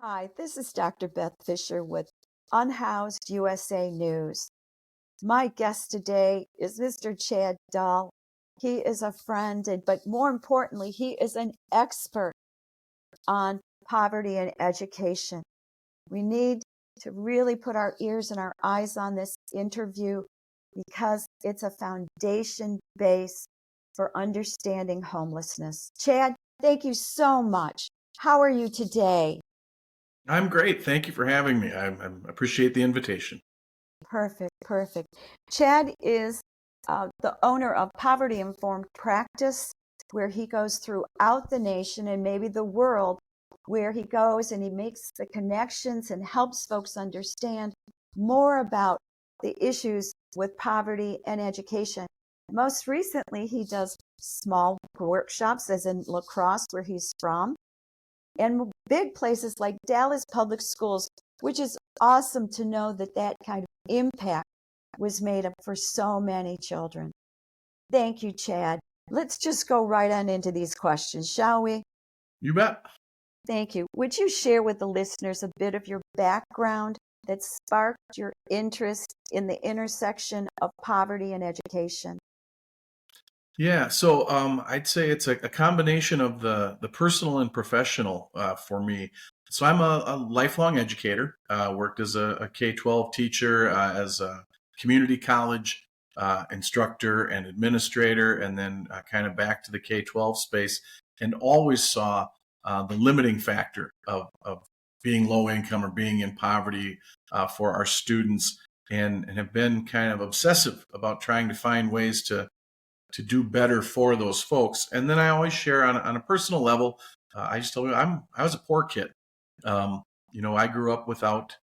Hi, this is Dr. Beth Fisher with Unhoused USA News. My guest today is Mr. Chad Dahl. He is a friend, but more importantly, he is an expert on poverty and education. We need to really put our ears and our eyes on this interview because it's a foundation base for understanding homelessness. Chad, thank you so much. How are you today? I'm great. Thank you for having me. I appreciate the invitation. Perfect. Chad is the owner of Poverty Informed Practice, where he goes throughout the nation and maybe the world, where he goes and he makes the connections and helps folks understand more about the issues with poverty and education. Most recently, he does small workshops, as in La Crosse, where he's from, and big places like Dallas Public Schools, which is awesome to know that that kind of impact was made up for so many children. Thank you, Chad. Let's just go right on into these questions, shall we? You bet. Thank you. Would you share with the listeners a bit of your background that sparked your interest in the intersection of poverty and education? Yeah, so I'd say it's a combination of the personal and professional for me. So I'm a lifelong educator. Worked as a K-12 teacher, as a community college instructor and administrator, and then kind of back to the K-12 space, and always saw the limiting factor of being low income or being in poverty for our students, and have been kind of obsessive about trying to find ways to do better for those folks. And then I always share on a personal level. I just told you I was a poor kid. I grew up without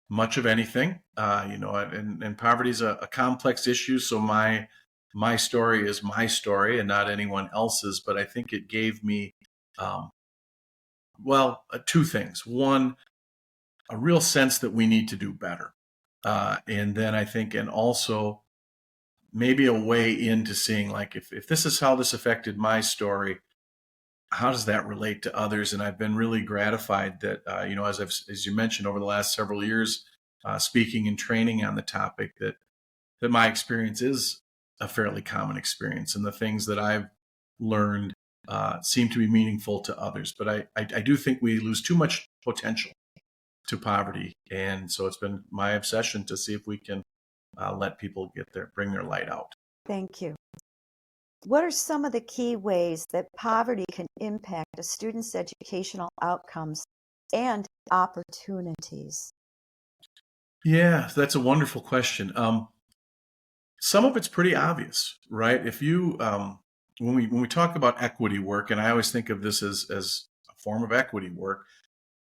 much of anything. And poverty is a complex issue. So my story is my story and not anyone else's. But I think it gave me, two things. One, a real sense that we need to do better. And then I think, and also maybe a way into seeing, like, if this is how this affected my story, how does that relate to others? And I've been really gratified that, as you mentioned, over the last several years, speaking and training on the topic, that my experience is a fairly common experience, and the things that I've learned seem to be meaningful to others. But I do think we lose too much potential to poverty, and so it's been my obsession to see if we can let people bring their light out. Thank you. What are some of the key ways that poverty can impact a student's educational outcomes and opportunities? Yeah, that's a wonderful question. Some of it's pretty obvious, right? If you when we talk about equity work, and I always think of this as a form of equity work,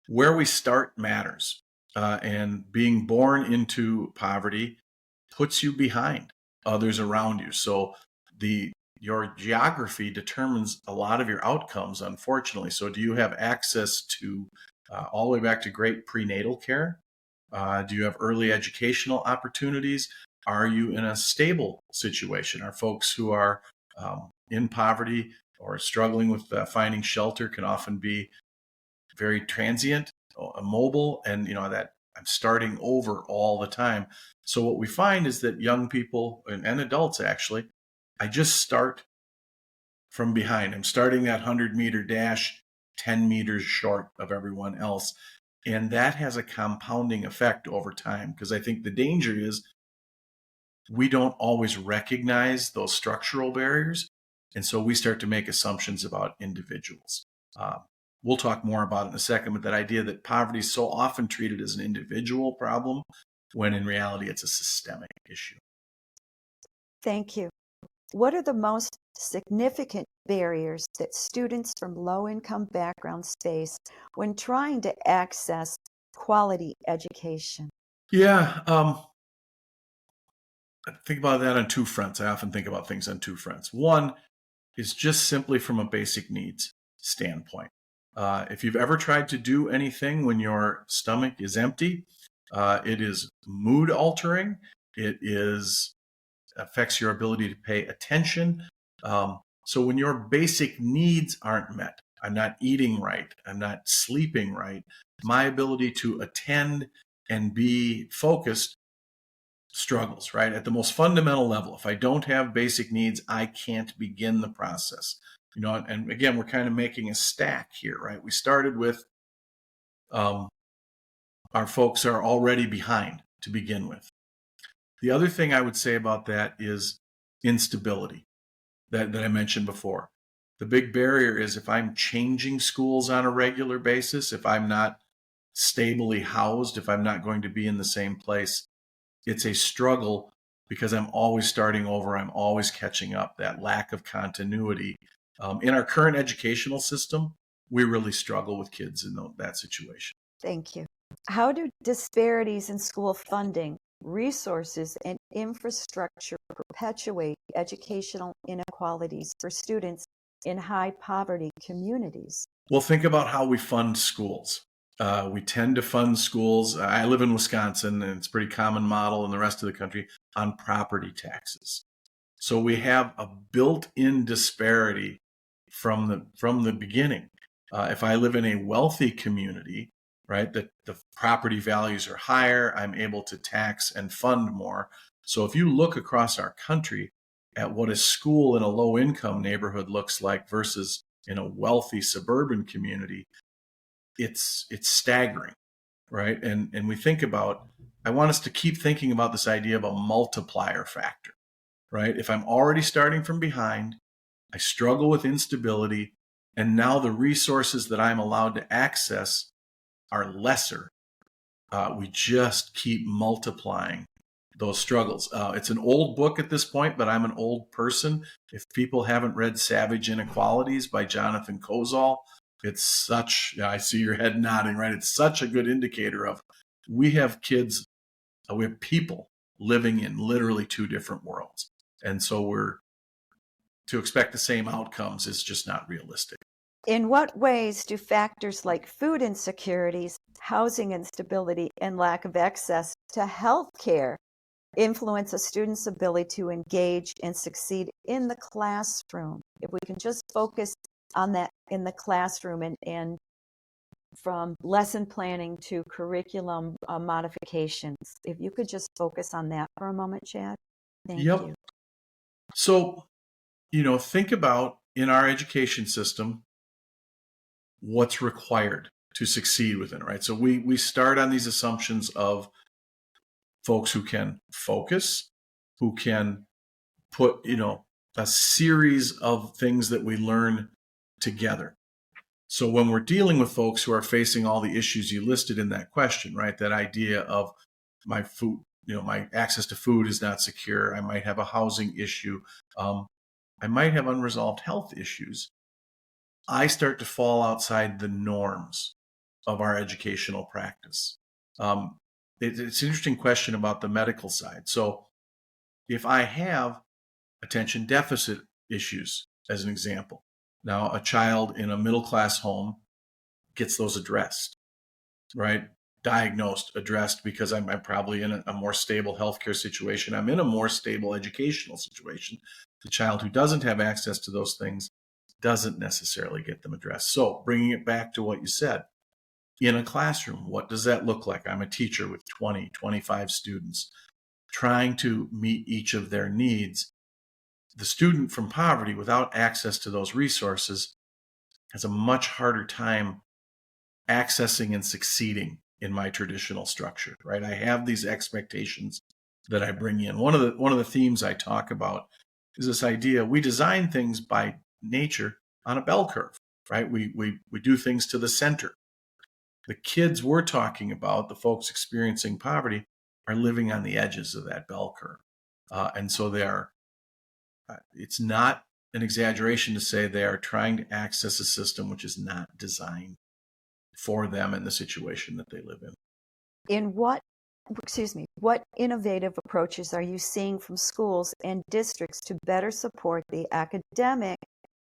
where we start matters. And being born into poverty puts you behind others around you. So your geography determines a lot of your outcomes, unfortunately. So do you have access to all the way back to great prenatal care? Do you have early educational opportunities? Are you in a stable situation? Are folks who are in poverty or struggling with finding shelter can often be very transient, mobile, and that I'm starting over all the time. So what we find is that young people and adults, actually, I just start from behind. I'm starting that 100-meter dash 10 meters short of everyone else. And that has a compounding effect over time, because I think the danger is we don't always recognize those structural barriers. And so we start to make assumptions about individuals. We'll talk more about it in a second, but that idea that poverty is so often treated as an individual problem, when in reality it's a systemic issue. Thank you. What are the most significant barriers that students from low-income backgrounds face when trying to access quality education? Yeah, I think about that on two fronts. I often think about things on two fronts. One is just simply from a basic needs standpoint. If you've ever tried to do anything when your stomach is empty, it is mood altering. It affects your ability to pay attention. So when your basic needs aren't met, I'm not eating right, I'm not sleeping right, my ability to attend and be focused struggles, right? At the most fundamental level, if I don't have basic needs, I can't begin the process. And again, we're kind of making a stack here, right? We started with our folks are already behind to begin with. The other thing I would say about that is instability that I mentioned before. The big barrier is if I'm changing schools on a regular basis, if I'm not stably housed, if I'm not going to be in the same place, it's a struggle because I'm always starting over. I'm always catching up. That lack of continuity. In our current educational system, we really struggle with kids in that situation. Thank you. How do disparities in school funding, resources, and infrastructure perpetuate educational inequalities for students in high poverty communities? Well, think about how we fund schools. We tend to fund schools. I live in Wisconsin, and it's a pretty common model in the rest of the country on property taxes. So we have a built-in disparity from the beginning. If I live in a wealthy community, right, that the property values are higher, I'm able to tax and fund more. So if you look across our country at what a school in a low-income neighborhood looks like versus in a wealthy suburban community, it's staggering, right? And we think about, I want us to keep thinking about this idea of a multiplier factor, right? If I'm already starting from behind, I struggle with instability, and now the resources that I'm allowed to access are lesser. We just keep multiplying those struggles. It's an old book at this point, but I'm an old person. If people haven't read Savage Inequalities by Jonathan Kozol, it's such, I see your head nodding, right? It's such a good indicator of we have kids, we have people living in literally two different worlds. And so to expect the same outcomes is just not realistic. In what ways do factors like food insecurities, housing instability, and lack of access to health care influence a student's ability to engage and succeed in the classroom? If we can just focus on that in the classroom and from lesson planning to curriculum modifications, if you could just focus on that for a moment, Chad. Thank you. So, think about in our education system, what's required to succeed within it, right? So we start on these assumptions of folks who can focus, who can put, a series of things that we learn together. So when we're dealing with folks who are facing all the issues you listed in that question, right? That idea of my food, my access to food is not secure. I might have a housing issue. I might have unresolved health issues. I start to fall outside the norms of our educational practice. It's an interesting question about the medical side. So if I have attention deficit issues, as an example, now a child in a middle-class home gets those addressed, right? Diagnosed, addressed, because I'm probably in a more stable healthcare situation. I'm in a more stable educational situation. The child who doesn't have access to those things doesn't necessarily get them addressed. So bringing it back to what you said, in a classroom, what does that look like? I'm a teacher with 20, 25 students trying to meet each of their needs. The student from poverty without access to those resources has a much harder time accessing and succeeding in my traditional structure, right? I have these expectations that I bring in. One of the themes I talk about is this idea we design things by nature on a bell curve, right? We do things to the center. The kids we're talking about, the folks experiencing poverty, are living on the edges of that bell curve. And so they are, it's not an exaggeration to say they are trying to access a system which is not designed for them in the situation that they live in. What innovative approaches are you seeing from schools and districts to better support the academic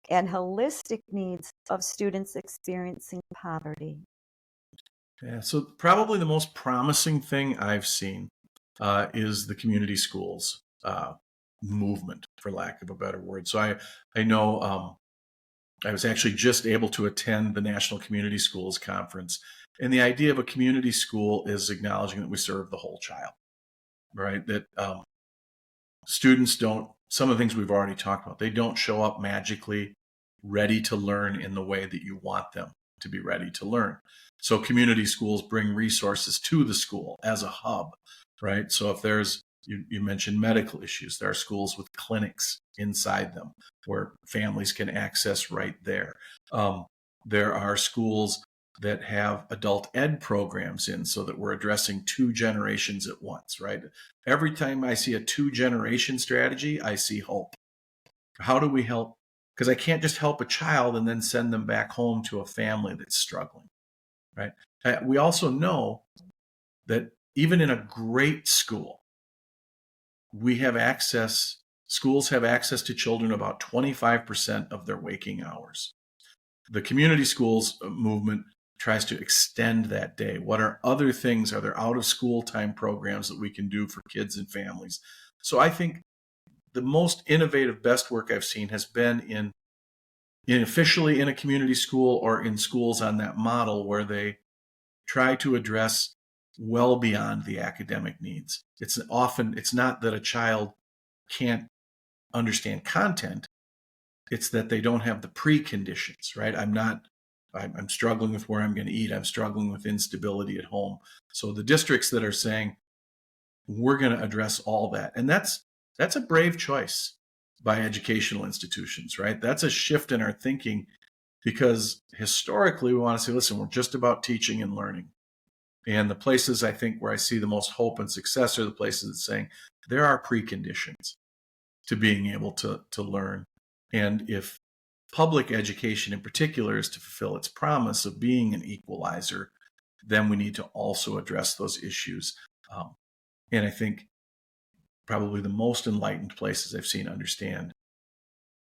and holistic needs of students experiencing poverty? Yeah, so probably the most promising thing I've seen is the community schools movement, for lack of a better word. So I know I was actually just able to attend the National Community Schools Conference. And the idea of a community school is acknowledging that we serve the whole child, right? That students don't, some of the things we've already talked about, they don't show up magically ready to learn in the way that you want them to be ready to learn. So community schools bring resources to the school as a hub, right? So if there's, you mentioned medical issues, there are schools with clinics inside them where families can access right there. There are schools that have adult ed programs in so that we're addressing two generations at once, right? Every time I see a two-generation strategy, I see hope. How do we help? Because I can't just help a child and then send them back home to a family that's struggling, right? We also know that even in a great school, schools have access to children about 25% of their waking hours. The community schools movement tries to extend that day. What are other things? Are there out of school time programs that we can do for kids and families? So I think the most innovative, best work I've seen has been in officially in a community school or in schools on that model where they try to address well beyond the academic needs. It's not that a child can't understand content. It's that they don't have the preconditions, right? I'm struggling with where I'm going to eat. I'm struggling with instability at home. So the districts that are saying, we're going to address all that. And that's a brave choice by educational institutions, right? That's a shift in our thinking because historically we want to say, listen, we're just about teaching and learning. And the places I think where I see the most hope and success are the places that saying there are preconditions to being able to learn. And if public education in particular is to fulfill its promise of being an equalizer, then we need to also address those issues. And I think probably the most enlightened places I've seen understand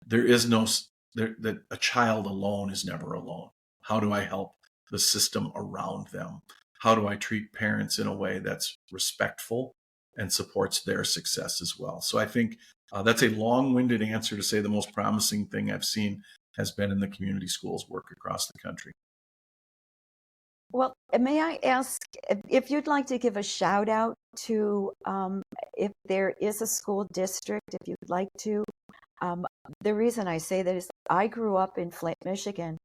that a child alone is never alone. How do I help the system around them? How do I treat parents in a way that's respectful and supports their success as well? So I think that's a long-winded answer to say the most promising thing I've seen has been in the community schools work across the country. Well, may I ask if you'd like to give a shout out to if there is a school district, if you'd like to. The reason I say that is I grew up in Flint, Michigan,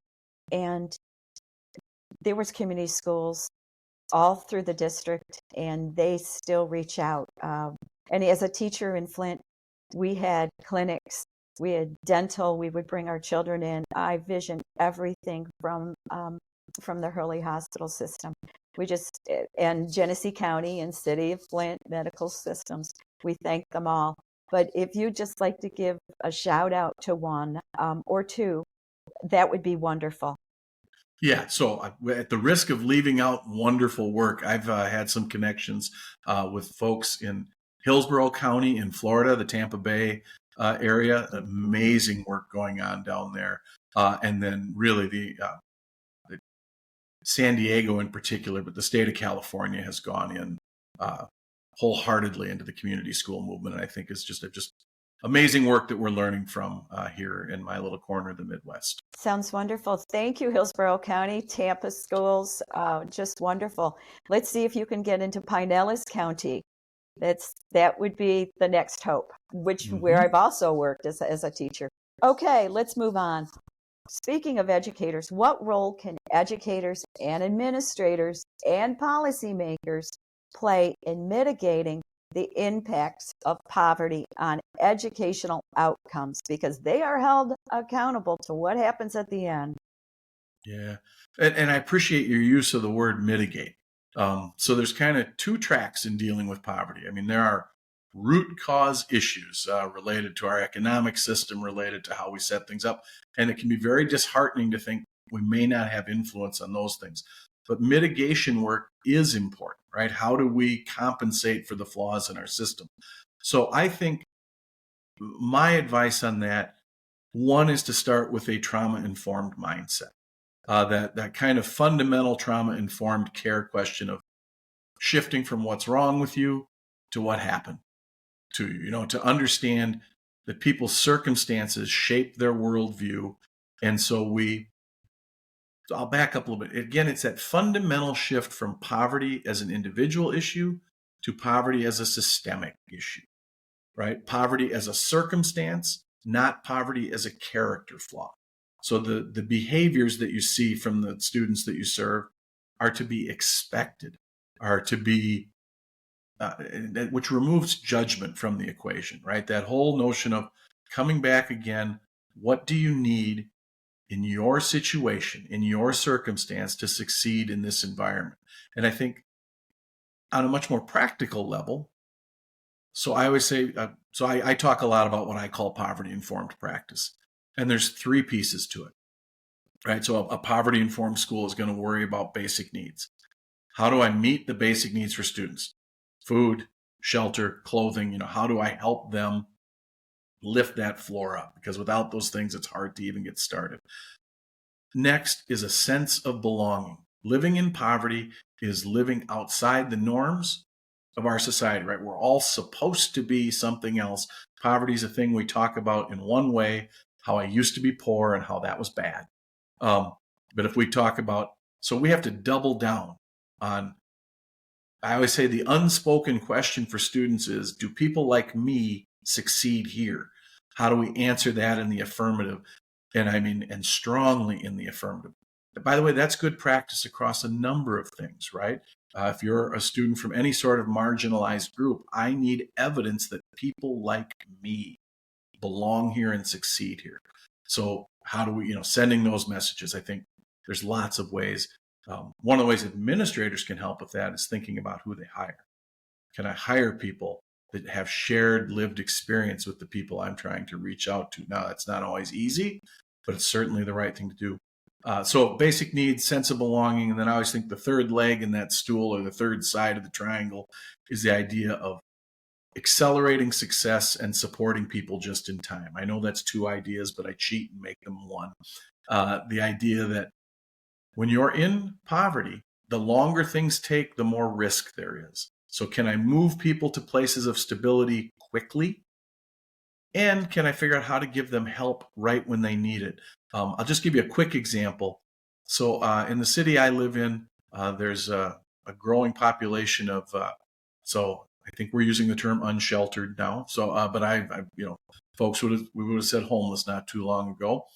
and there was community schools all through the district, and they still reach out. And as a teacher in Flint, we had clinics, we had dental, we would bring our children in. I vision everything from the Hurley Hospital system. And Genesee County and City of Flint medical systems, we thank them all. But if you'd just like to give a shout out to one or two, that would be wonderful. Yeah, so at the risk of leaving out wonderful work, I've had some connections with folks in Hillsborough County in Florida, the Tampa Bay area. Amazing work going on down there. And then really the San Diego in particular, but the state of California has gone in wholeheartedly into the community school movement. And I think it's just amazing work that we're learning from here in my little corner of the Midwest. Sounds wonderful. Thank you, Hillsborough County, Tampa schools, just wonderful. Let's see if you can get into Pinellas County. That would be the next hope, where I've also worked as a teacher. Okay, let's move on. Speaking of educators, what role can educators and administrators and policymakers play in mitigating the impacts of poverty on educational outcomes, because they are held accountable to what happens at the end? Yeah, and I appreciate your use of the word mitigate. So there's kind of two tracks in dealing with poverty. I mean, there are root cause issues related to our economic system, related to how we set things up. And it can be very disheartening to think we may not have influence on those things. But mitigation work is important, right? How do we compensate for the flaws in our system? So I think my advice on that, one is to start with a trauma-informed mindset. That kind of fundamental trauma-informed care question of shifting from what's wrong with you to what happened to you, to understand that people's circumstances shape their worldview And so I'll back up a little bit. Again, it's that fundamental shift from poverty as an individual issue to poverty as a systemic issue, right? Poverty as a circumstance, not poverty as a character flaw. So the behaviors that you see from the students that you serve are to be expected, are to be, which removes judgment from the equation, right? That whole notion of coming back again, what do you need in your situation, in your circumstance to succeed in this environment? And I think on a much more practical level, so I always say, I talk a lot about what I call poverty informed practice. And there's three pieces to it, right? So a poverty informed school is going to worry about basic needs. How do I meet the basic needs for students? Food, shelter, clothing, how do I help them lift that floor up? Because without those things, it's hard to even get started. Next is a sense of belonging. Living in poverty is living outside the norms of our society, right? We're all supposed to be something else. Poverty is a thing we talk about in one way, how I used to be poor and how that was bad. But if we talk about, so we have to double down on, I always say the unspoken question for students is, do people like me succeed here? How do we answer that in the affirmative? And strongly in the affirmative. By the way, that's good practice across a number of things, right? If you're a student from any sort of marginalized group, I need evidence that people like me belong here and succeed here. So how do we, sending those messages? I think there's lots of ways. One of the ways administrators can help with that is thinking about who they hire. Can I hire people that have shared lived experience with the people I'm trying to reach out to? Now, that's not always easy, but it's certainly the right thing to do. So basic needs, sense of belonging, and then I always think the third leg in that stool, or the third side of the triangle, is the idea of accelerating success and supporting people just in time. I know that's two ideas, but I cheat and make them one. The idea that when you're in poverty, the longer things take, the more risk there is. So can I move people to places of stability quickly? And can I figure out how to give them help right when they need it? I'll just give you a quick example. So in the city I live in, there's a growing population of, so I think we're using the term unsheltered now. So, but folks we would have said homeless not too long ago.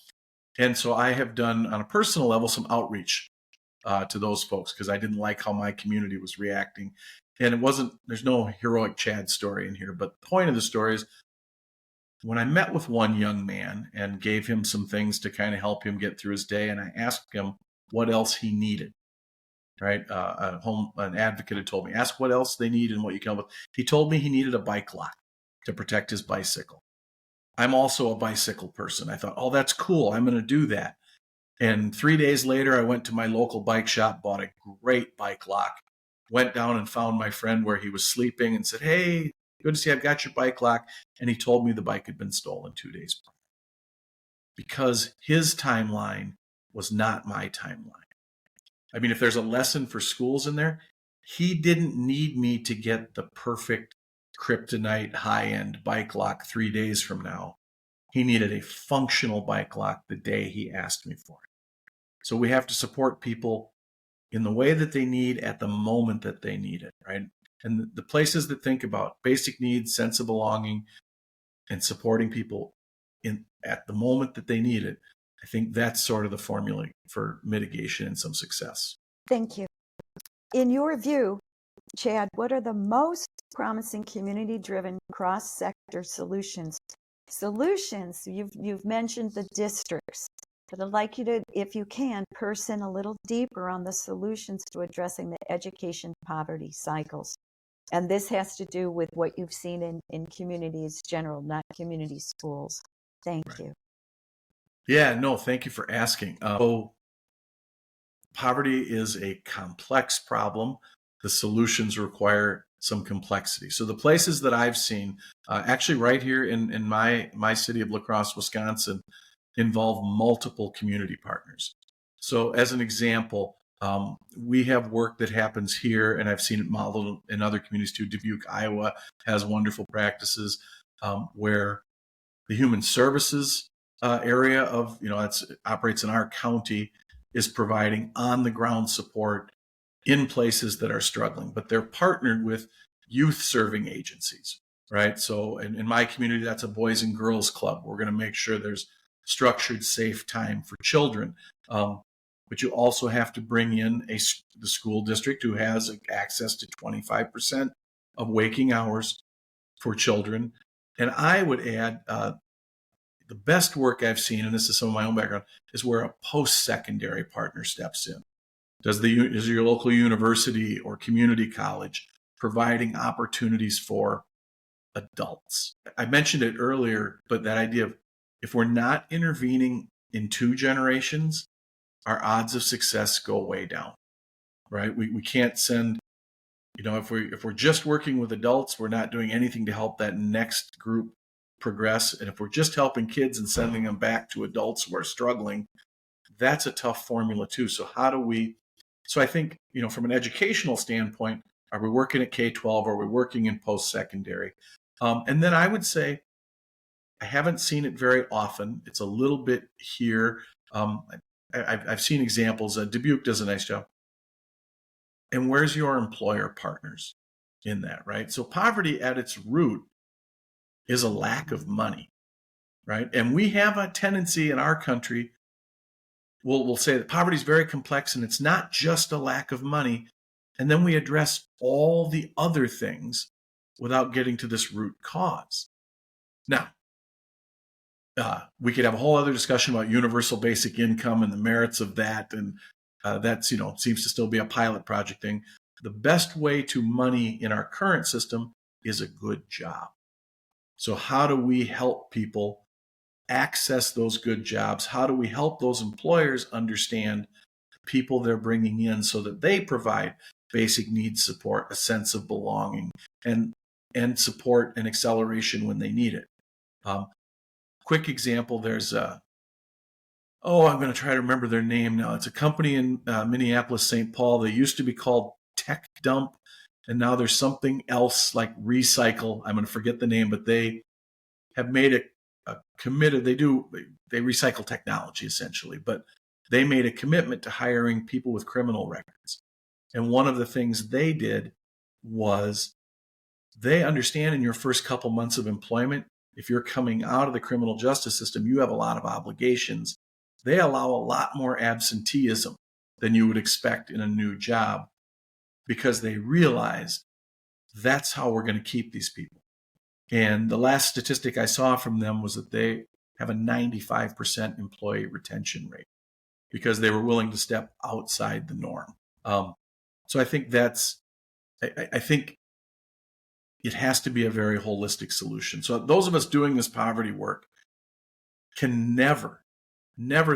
And so I have done, on a personal level, some outreach to those folks because I didn't like how my community was reacting. And there's no heroic Chad story in here, but the point of the story is when I met with one young man and gave him some things to kind of help him get through his day, and I asked him what else he needed, right? An advocate had told me, ask what else they need and what you can help with. He told me he needed a bike lock to protect his bicycle. I'm also a bicycle person. I thought, oh, that's cool. I'm going to do that. And 3 days later, I went to my local bike shop, bought a great bike lock, went down and found my friend where he was sleeping and said, hey, good to see you. I've got your bike lock. And he told me the bike had been stolen 2 days prior because his timeline was not my timeline. I mean, if there's a lesson for schools in there, he didn't need me to get the perfect kryptonite high-end bike lock 3 days from now. He needed a functional bike lock the day he asked me for it. So we have to support people in the way that they need at the moment that they need it, right? And the places that think about basic needs, sense of belonging, and supporting people at the moment that they need it, I think that's sort of the formula for mitigation and some success. Thank you. In your view, Chad, what are the most promising community-driven cross-sector solutions? Solutions, you've mentioned the districts, but I'd like you to, if you can, purse in a little deeper on the solutions to addressing the education poverty cycles. And this has to do with what you've seen in communities general, not community schools. Thank you. Yeah, no, thank you for asking. So poverty is a complex problem. The solutions require some complexity. So the places that I've seen, actually right here in my city of La Crosse, Wisconsin, involve multiple community partners. So as an example, we have work that happens here, and I've seen it modeled in other communities too. Dubuque, Iowa has wonderful practices where the human services area of, that operates in our county is providing on the ground support in places that are struggling, but they're partnered with youth serving agencies, right? So in my community, that's a Boys and Girls Club. We're going to make sure there's structured, safe time for children. But you also have to bring in the school district who has access to 25% of waking hours for children. And I would add the best work I've seen, and this is some of my own background, is where a post-secondary partner steps in. Is your local university or community college providing opportunities for adults? I mentioned it earlier, but that idea of if we're not intervening in 2 generations, our odds of success go way down, right? We can't send, if we're just working with adults, we're not doing anything to help that next group progress. And if we're just helping kids and sending them back to adults who are struggling, that's a tough formula too. So I think, from an educational standpoint, are we working at K-12? Are we working in post-secondary? And then I would say, I haven't seen it very often. It's a little bit here. I've seen examples. Dubuque does a nice job. And where's your employer partners in that, right? So poverty at its root is a lack of money, right? And we have a tendency in our country, we'll say that poverty is very complex and it's not just a lack of money. And then we address all the other things without getting to this root cause. Now, we could have a whole other discussion about universal basic income and the merits of that. And that's, seems to still be a pilot project thing. The best way to money in our current system is a good job. So how do we help people access those good jobs? How do we help those employers understand the people they're bringing in so that they provide basic needs support, a sense of belonging, and support and acceleration when they need it? Quick example, there's I'm going to try to remember their name now. It's a company in Minneapolis, St. Paul. They used to be called Tech Dump, and now there's something else like Recycle. I'm going to forget the name, but they have made a committed. They recycle technology essentially, but they made a commitment to hiring people with criminal records. And one of the things they did was they understand in your first couple months of employment, if you're coming out of the criminal justice system, you have a lot of obligations. They allow a lot more absenteeism than you would expect in a new job because they realized that's how we're going to keep these people. And the last statistic I saw from them was that they have a 95% employee retention rate because they were willing to step outside the norm. So I think I think it has to be a very holistic solution. So those of us doing this poverty work can never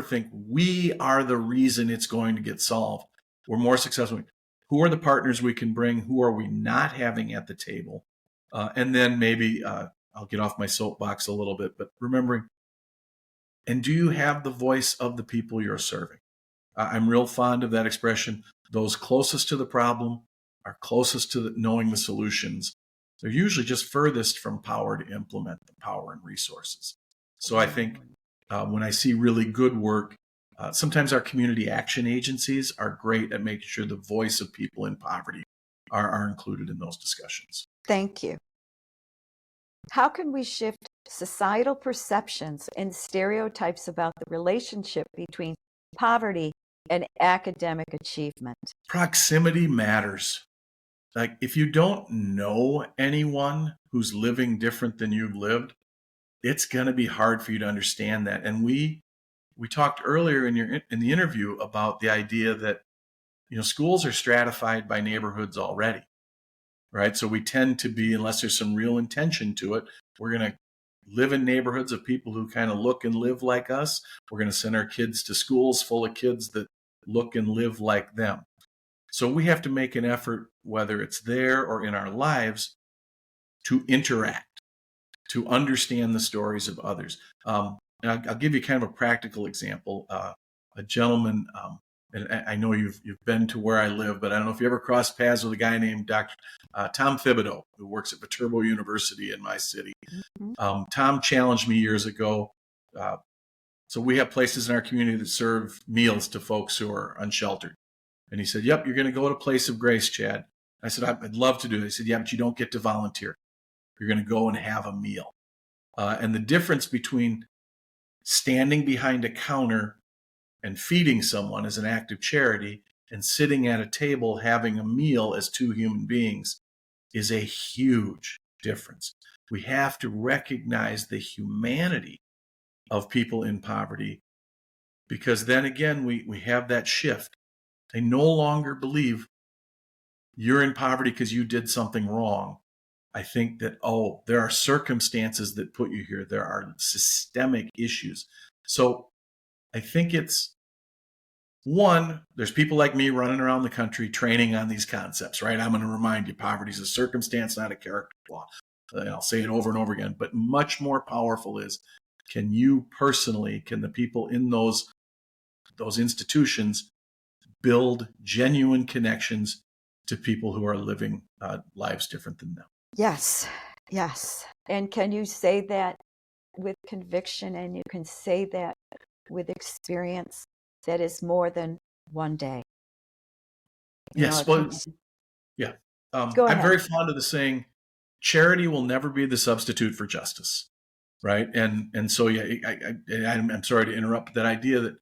think we are the reason it's going to get solved. We're more successful. Who are the partners we can bring? Who are we not having at the table? And then maybe I'll get off my soapbox a little bit, but remembering, and do you have the voice of the people you're serving? I'm real fond of that expression. Those closest to the problem are closest to knowing the solutions. They're usually just furthest from power to implement the power and resources. So I think when I see really good work, sometimes our community action agencies are great at making sure the voice of people in poverty are included in those discussions. Thank you. How can we shift societal perceptions and stereotypes about the relationship between poverty and academic achievement? Proximity matters. Like if you don't know anyone who's living different than you've lived, it's going to be hard for you to understand that. And we talked earlier in the interview about the idea that schools are stratified by neighborhoods already, right? So we tend to be, unless there's some real intention to it, we're going to live in neighborhoods of people who kind of look and live like us. We're going to send our kids to schools full of kids that look and live like them. So we have to make an effort, whether it's there or in our lives, to interact, to understand the stories of others. And I'll give you kind of a practical example. A gentleman, and I know you've been to where I live, but I don't know if you ever crossed paths with a guy named Dr. Tom Thibodeau, who works at Viterbo University in my city. Mm-hmm. Tom challenged me years ago. So we have places in our community that serve meals to folks who are unsheltered. And he said, yep, you're going to go to Place of Grace, Chad. I said, I'd love to do it. He said, yeah, but you don't get to volunteer. You're going to go and have a meal. And the difference between standing behind a counter and feeding someone as an act of charity and sitting at a table having a meal as two human beings is a huge difference. We have to recognize the humanity of people in poverty, because then again, we have that shift. They no longer believe you're in poverty because you did something wrong. I think that, there are circumstances that put you here. There are systemic issues. So I think it's, one, there's people like me running around the country training on these concepts, right? I'm going to remind you, poverty is a circumstance, not a character flaw. And I'll say it over and over again, but much more powerful is, can you personally, can the people in those institutions build genuine connections to people who are living lives different than them? Yes, yes. And can you say that with conviction, and you can say that with experience that is more than one day? Yes, yeah. Go I'm ahead. very fond of the saying, charity will never be the substitute for justice, right? And so, yeah, I'm sorry to interrupt that idea that,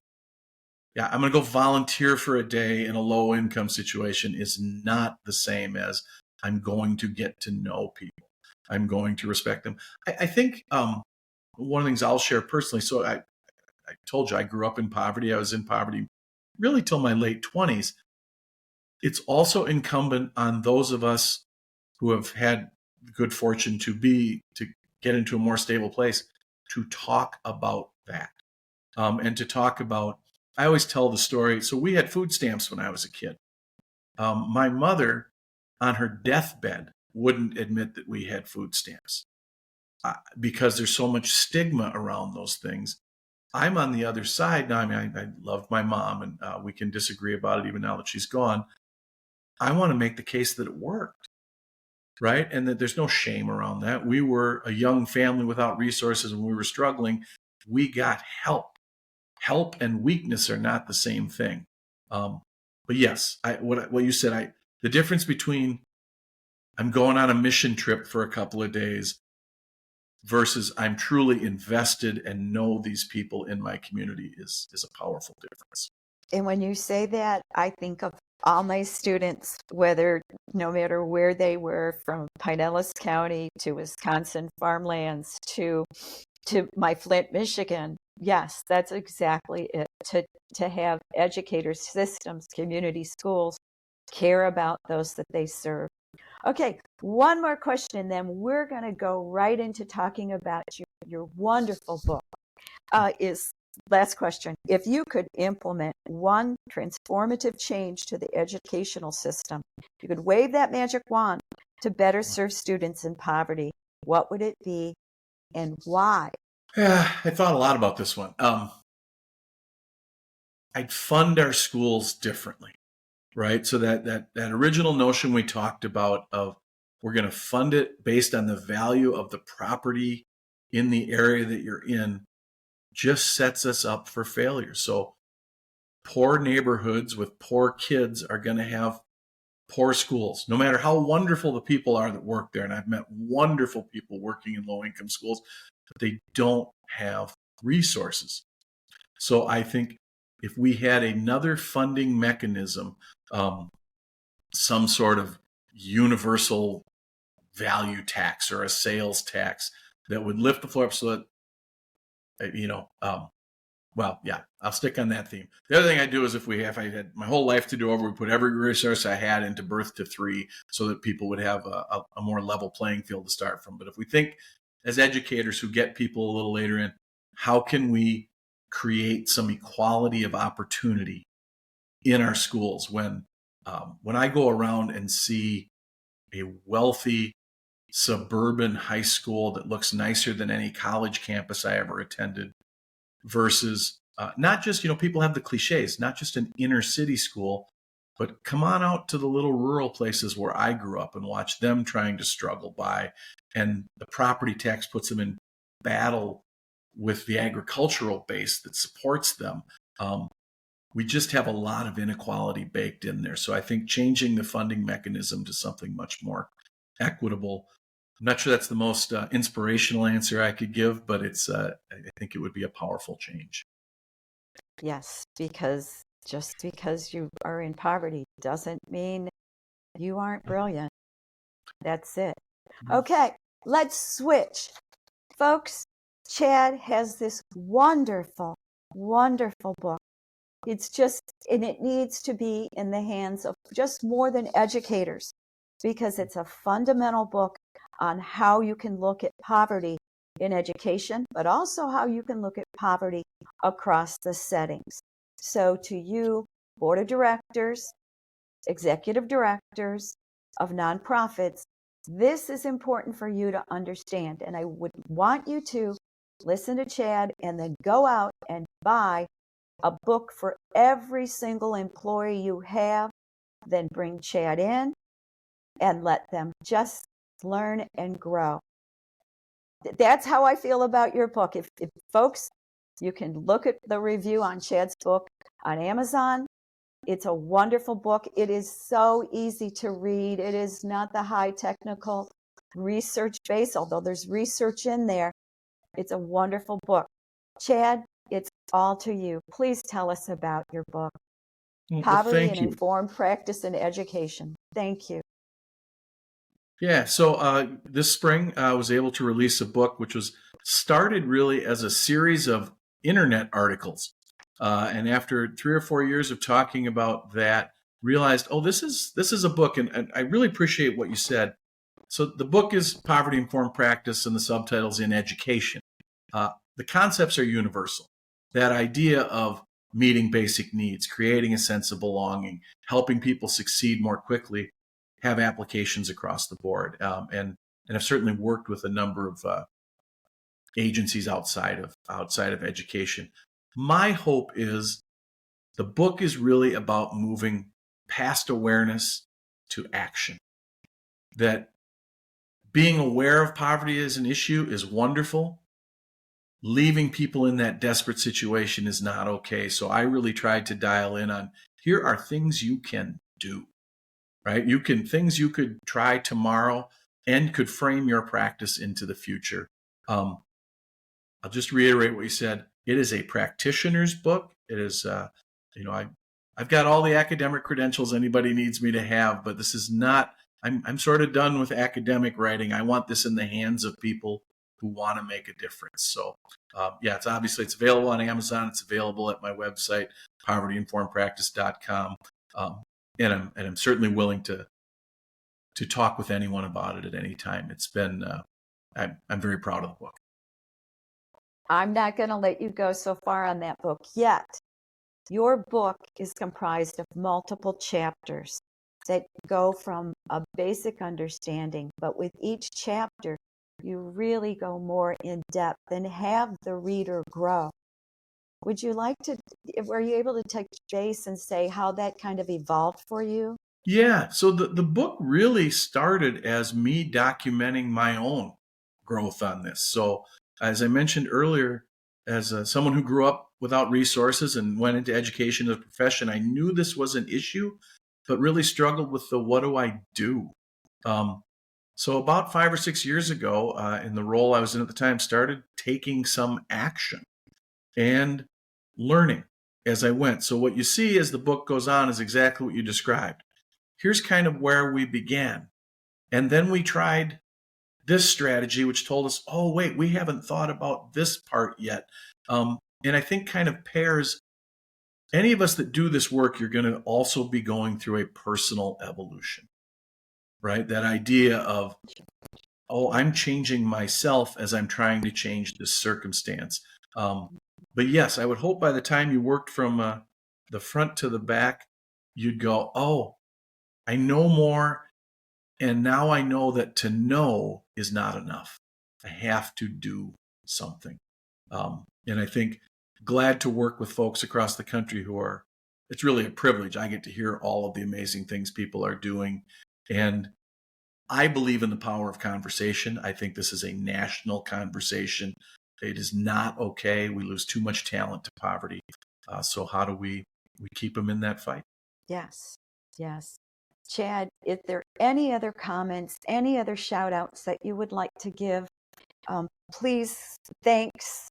yeah, I'm going to go volunteer for a day in a low income situation is not the same as I'm going to get to know people. I'm going to respect them. I think one of the things I'll share personally, so I told you I grew up in poverty. I was in poverty really till my late 20s. It's also incumbent on those of us who have had the good fortune to get into a more stable place to talk about that. And to talk about, I always tell the story. So we had food stamps when I was a kid. My mother, on her deathbed, wouldn't admit that we had food stamps because there's so much stigma around those things. I'm on the other side now. I mean, I love my mom, and we can disagree about it even now that she's gone. I want to make the case that it worked, right? And that there's no shame around that. We were a young family without resources, and we were struggling. We got help. Help and weakness are not the same thing. But yes, what you said, the difference between I'm going on a mission trip for a couple of days versus I'm truly invested and know these people in my community is a powerful difference. And when you say that, I think of all my students, no matter where they were, from Pinellas County to Wisconsin farmlands to my Flint, Michigan. Yes, that's exactly it. To have educators, systems, community schools care about those that they serve. Okay, one more question, and then we're going to go right into talking about your wonderful book. Last question. If you could implement one transformative change to the educational system, you could wave that magic wand to better serve students in poverty, what would it be and why? Yeah, I thought a lot about this one. I'd fund our schools differently, right? So that original notion we talked about of we're going to fund it based on the value of the property in the area that you're in just sets us up for failure. So poor neighborhoods with poor kids are going to have poor schools, no matter how wonderful the people are that work there. And I've met wonderful people working in low-income schools, but they don't have resources. So I think if we had another funding mechanism, some sort of universal value tax or a sales tax that would lift the floor up so that, I'll stick on that theme. The other thing I do is if I had my whole life to do over, we put every resource I had into Birth to 3 so that people would have a more level playing field to start from. But if we think as educators who get people a little later in, how can we create some equality of opportunity in our schools? When I go around and see a wealthy suburban high school that looks nicer than any college campus I ever attended versus not just, people have the cliches, not just an inner city school, but come on out to the little rural places where I grew up and watch them trying to struggle by. And the property tax puts them in battle with the agricultural base that supports them. We just have a lot of inequality baked in there. So I think changing the funding mechanism to something much more equitable. I'm not sure that's the most inspirational answer I could give, but I think it would be a powerful change. Yes, because just because you are in poverty doesn't mean you aren't brilliant. That's it. Okay, let's switch. Folks, Chad has this wonderful, wonderful book. And it needs to be in the hands of just more than educators, because it's a fundamental book on how you can look at poverty in education, but also how you can look at poverty across the settings. So to you, board of directors, executive directors of nonprofits, this is important for you to understand. And I would want you to listen to Chad and then go out and buy a book for every single employee you have, then bring Chad in and let them just learn and grow. That's how I feel about your book. If folks, you can look at the review on Chad's book on Amazon. It's a wonderful book. It is so easy to read. It is not the high technical research base, although there's research in there. It's a wonderful book. Chad, it's all to you. Please tell us about your book, Poverty and Informed Practice in Education. Thank you. Yeah, so this spring I was able to release a book which was started really as a series of internet articles. And after 3 or 4 years of talking about that, realized, oh, this is a book, and I really appreciate what you said. So the book is Poverty Informed Practice, and the subtitle's in Education. The concepts are universal. That idea of meeting basic needs, creating a sense of belonging, helping people succeed more quickly, have applications across the board. And I've certainly worked with a number of agencies outside of education. My hope is the book is really about moving past awareness to action. That being aware of poverty as an issue is wonderful. Leaving people in that desperate situation is not okay. So I really tried to dial in on, here are things you can do, right? Things you could try tomorrow and could frame your practice into the future. I'll just reiterate what you said. It is a practitioner's book. It is, I've got all the academic credentials anybody needs me to have, but this is not, I'm sort of done with academic writing. I want this in the hands of people who want to make a difference. So, it's available on Amazon. It's available at my website, povertyinformedpractice.com. And I'm certainly willing to talk with anyone about it at any time. It's been, I'm very proud of the book. I'm not going to let you go so far on that book yet. Your book is comprised of multiple chapters that go from a basic understanding, but with each chapter, you really go more in depth and have the reader grow. Were you able to touch base and say how that kind of evolved for you? Yeah, so the book really started as me documenting my own growth on this. So as I mentioned earlier, as someone who grew up without resources and went into education as a profession, I knew this was an issue, but really struggled with what do I do? So about 5 or 6 years ago, in the role I was in at the time, started taking some action and learning as I went. So what you see as the book goes on is exactly what you described. Here's kind of where we began. And then we tried this strategy, which told us, oh, wait, we haven't thought about this part yet. And I think kind of pairs, any of us that do this work, you're going to also be going through a personal evolution, right? That idea of, oh, I'm changing myself as I'm trying to change this circumstance. But yes, I would hope by the time you worked from the front to the back, you'd go, oh, I know more. And now I know that to know is not enough. I have to do something. And I think glad to work with folks across the country it's really a privilege. I get to hear all of the amazing things people are doing. And I believe in the power of conversation. I think this is a national conversation. It is not okay. We lose too much talent to poverty. So how do we keep them in that fight? Yes, yes. Chad, is there any other comments, any other shout outs that you would like to give? Please, thanks.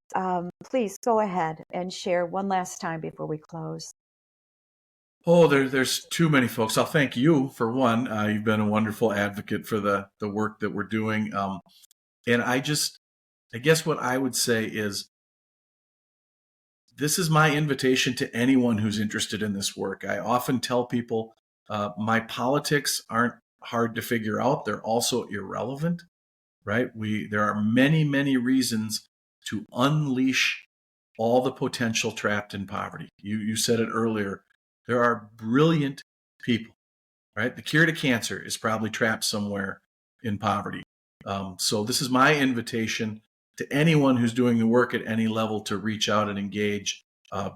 Please go ahead and share one last time before we close. Oh, there's too many folks. I'll thank you for one. You've been a wonderful advocate for the work that we're doing. And I guess what I would say is this is my invitation to anyone who's interested in this work. I often tell people my politics aren't hard to figure out. They're also irrelevant, right? There are many, many reasons to unleash all the potential trapped in poverty. You said it earlier. There are brilliant people, right? The cure to cancer is probably trapped somewhere in poverty. So this is my invitation to anyone who's doing the work at any level to reach out and engage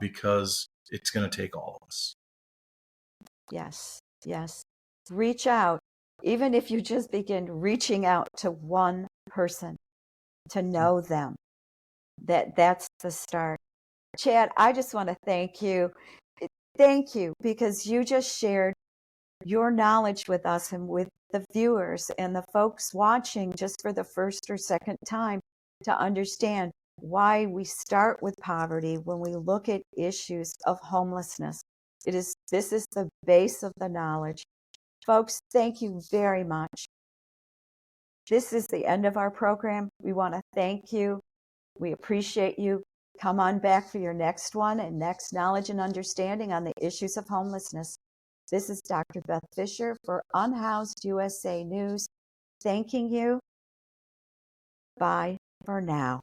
because it's going to take all of us. Yes, yes. Reach out, even if you just begin reaching out to one person to know them. That's the start. Chad, I just want to thank you. Thank you because you just shared your knowledge with us and with the viewers and the folks watching just for the first or second time to understand why we start with poverty when we look at issues of homelessness. This is the base of the knowledge. Folks, thank you very much. This is the end of our program. We want to thank you. We appreciate you. Come on back for your next one and next knowledge and understanding on the issues of homelessness. This is Dr. Beth Fisher for Unhoused USA News, thanking you. Bye for now.